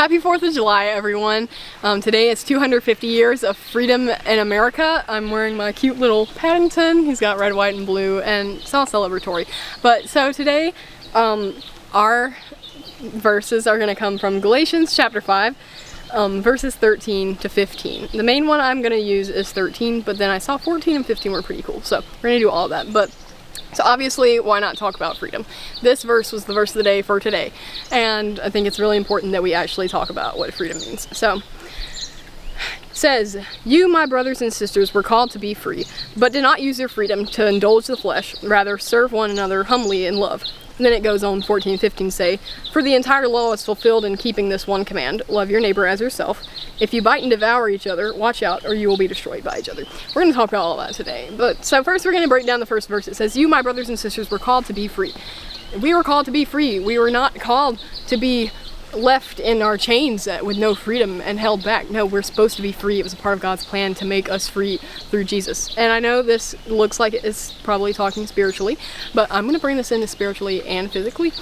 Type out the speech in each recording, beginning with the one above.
Happy 4th of July, everyone. Today is 250 years of freedom in America. I'm wearing my cute little Paddington. He's got red, white, and blue, and it's all celebratory. But so today, our verses are going to come from Galatians chapter 5, verses 13 to 15. The main one I'm going to use is 13, but then I saw 14 and 15 were pretty cool, so we're going to do all of that. But so obviously, why not talk about freedom? This verse was the verse of the day for today, and I think it's really important that we actually talk about what freedom means. So, it says, "You, my brothers and sisters, were called to be free, but do not use your freedom to indulge the flesh, rather serve one another humbly in love." And then it goes on, 14 and 15 say, "For the entire law is fulfilled in keeping this one command, love your neighbor as yourself. If you bite and devour each other, watch out, or you will be destroyed by each other." We're going to talk about all of that today. But so first we're going to break down the first verse. It says, "You, my brothers and sisters, were called to be free." We were called to be free. We were not called to be left in our chains with no freedom and held back. No, we're supposed to be free. It was a part of God's plan to make us free through Jesus. And I know this looks like it's probably talking spiritually, but I'm going to bring this into spiritually and physically.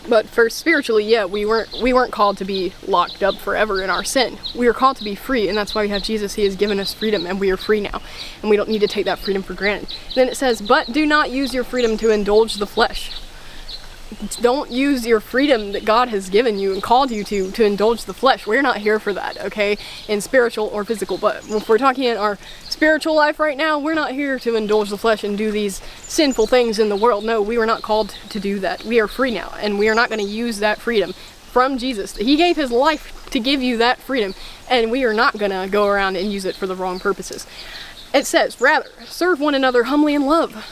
But first, spiritually, yeah, we weren't called to be locked up forever in our sin. We were called to be free, and that's why we have Jesus. He has given us freedom, and we are free now, and we don't need to take that freedom for granted. Then it says, "But do not use your freedom to indulge the flesh." Don't use your freedom that God has given you and called you to indulge the flesh. We're not here for that, okay? In spiritual or physical. But if we're talking in our spiritual life right now, we're not here to indulge the flesh and do these sinful things in the world. No, we were not called to do that. We are free now, and we are not going to use that freedom from Jesus. He gave his life to give you that freedom, and we are not going to go around and use it for the wrong purposes. It says, rather, serve one another humbly in love.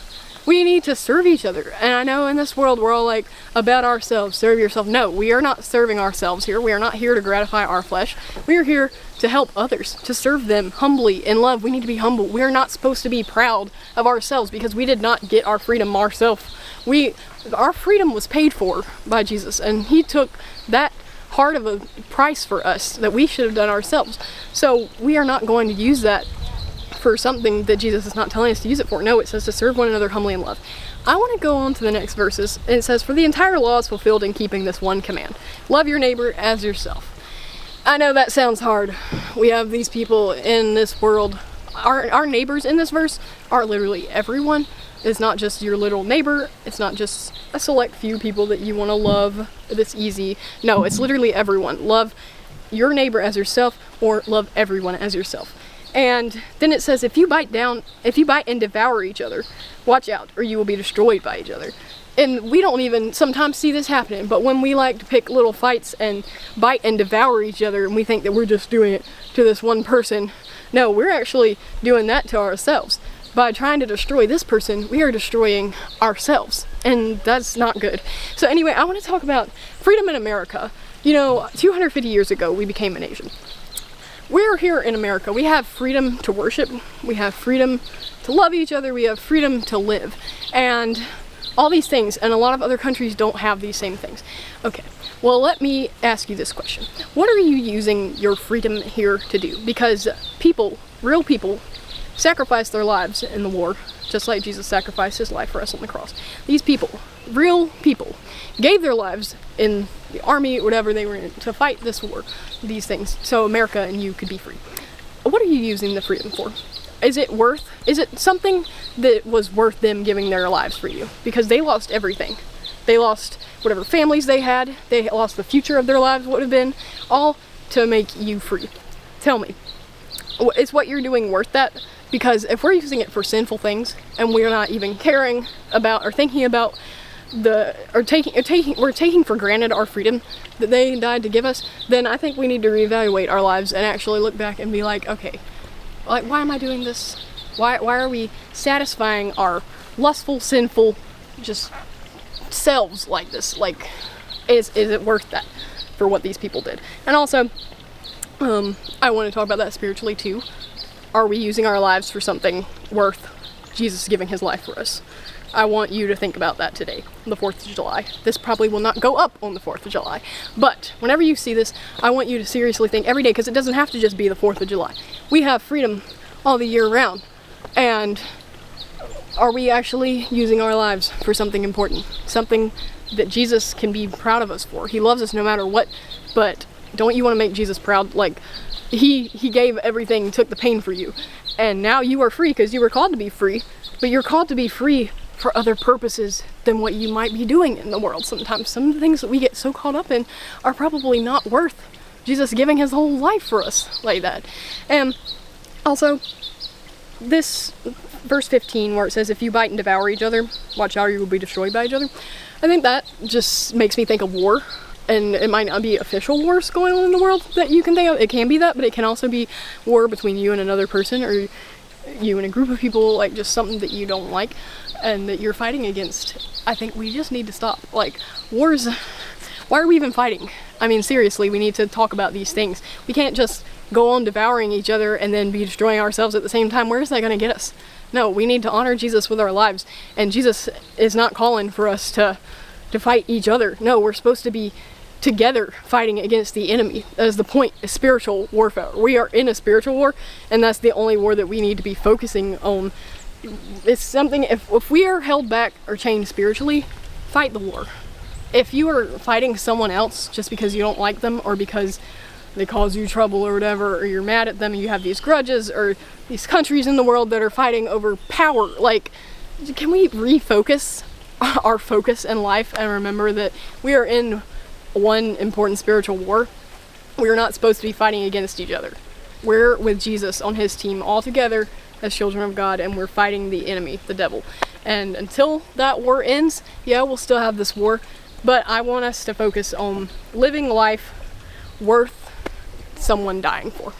We need to serve each other. And I know in this world we're all like, about ourselves, serve yourself. No, we are not serving ourselves here. We are not here to gratify our flesh. We are here to help others, to serve them humbly in love. We need to be humble. We are not supposed to be proud of ourselves because we did not get our freedom ourselves. Our freedom was paid for by Jesus, and he took that hard of a price for us that we should have done ourselves. So we are not going to use that for something that Jesus is not telling us to use it for. No, it says to serve one another humbly in love. I want to go on to the next verses, and it says, "For the entire law is fulfilled in keeping this one command. Love your neighbor as yourself." I know that sounds hard. We have these people in this world. Our neighbors in this verse are literally everyone. It's not just your little neighbor. It's not just a select few people that you want to love that's easy. No, it's literally everyone. Love your neighbor as yourself, or love everyone as yourself. And then it says, if you bite and devour each other, watch out, or you will be destroyed by each other. And we don't even sometimes see this happening, but when we like to pick little fights and bite and devour each other, and we think that we're just doing it to this one person, no, we're actually doing that to ourselves. By trying to destroy this person, we are destroying ourselves, and that's not good. So anyway, I want to talk about freedom in America. 250 years ago, we became a nation. We're here in America. We have freedom to worship. We have freedom to love each other. We have freedom to live. And all these things, and a lot of other countries don't have these same things. Okay, well, let me ask you this question. What are you using your freedom here to do? Because real people, sacrificed their lives in the war, just like Jesus sacrificed his life for us on the cross. These people, real people, gave their lives in the army, whatever they were in, to fight this war, these things, so America and you could be free. What are you using the freedom for? Is it something that was worth them giving their lives for you? Because they lost everything. They lost whatever families they had, they lost the future of their lives would have been, all to make you free. Tell me, is what you're doing worth that? Because if we're using it for sinful things, and we're not even caring about or thinking about we're taking for granted our freedom that they died to give us, then I think we need to reevaluate our lives and actually look back and be like, okay, like, why am I doing this? Why are we satisfying our lustful, sinful, just selves like this? Like, is it worth that for what these people did? And also, I want to talk about that spiritually too. Are we using our lives for something worth Jesus giving his life for us? I want you to think about that today, the 4th of July. This probably will not go up on the 4th of July, but whenever you see this, I want you to seriously think every day, because it doesn't have to just be the 4th of July. We have freedom all the year round, and are we actually using our lives for something important? Something that Jesus can be proud of us for. He loves us no matter what but don't you want to make Jesus proud? Like, he gave everything, took the pain for you, and now you are free because you were called to be free, but you're called to be free for other purposes than what you might be doing in the world sometimes. Some of the things that we get so caught up in are probably not worth Jesus giving his whole life for us like that. And also, this verse 15 where it says, if you bite and devour each other, watch out or you will be destroyed by each other. I think that just makes me think of war. And it might not be official wars going on in the world that you can think of. It can be that, but it can also be war between you and another person, or you and a group of people, like just something that you don't like and that you're fighting against. I think we just need to stop. Like, wars, why are we even fighting? I mean, seriously, we need to talk about these things. We can't just go on devouring each other and then be destroying ourselves at the same time. Where is that going to get us? No, we need to honor Jesus with our lives. And Jesus is not calling for us to fight each other. No, we're supposed to be together fighting against the enemy. That is the point, is spiritual warfare. We are in a spiritual war, and that's the only war that we need to be focusing on. It's something, if we are held back or chained spiritually, fight the war. If you are fighting someone else just because you don't like them, or because they cause you trouble or whatever, or you're mad at them and you have these grudges, or these countries in the world that are fighting over power, like, can we refocus our focus in life and remember that we are in one important spiritual war? We're not supposed to be fighting against each other. We're with Jesus on his team all together as children of God, and we're fighting the enemy, the devil. And until that war ends, yeah, we'll still have this war, but I want us to focus on living life worth someone dying for.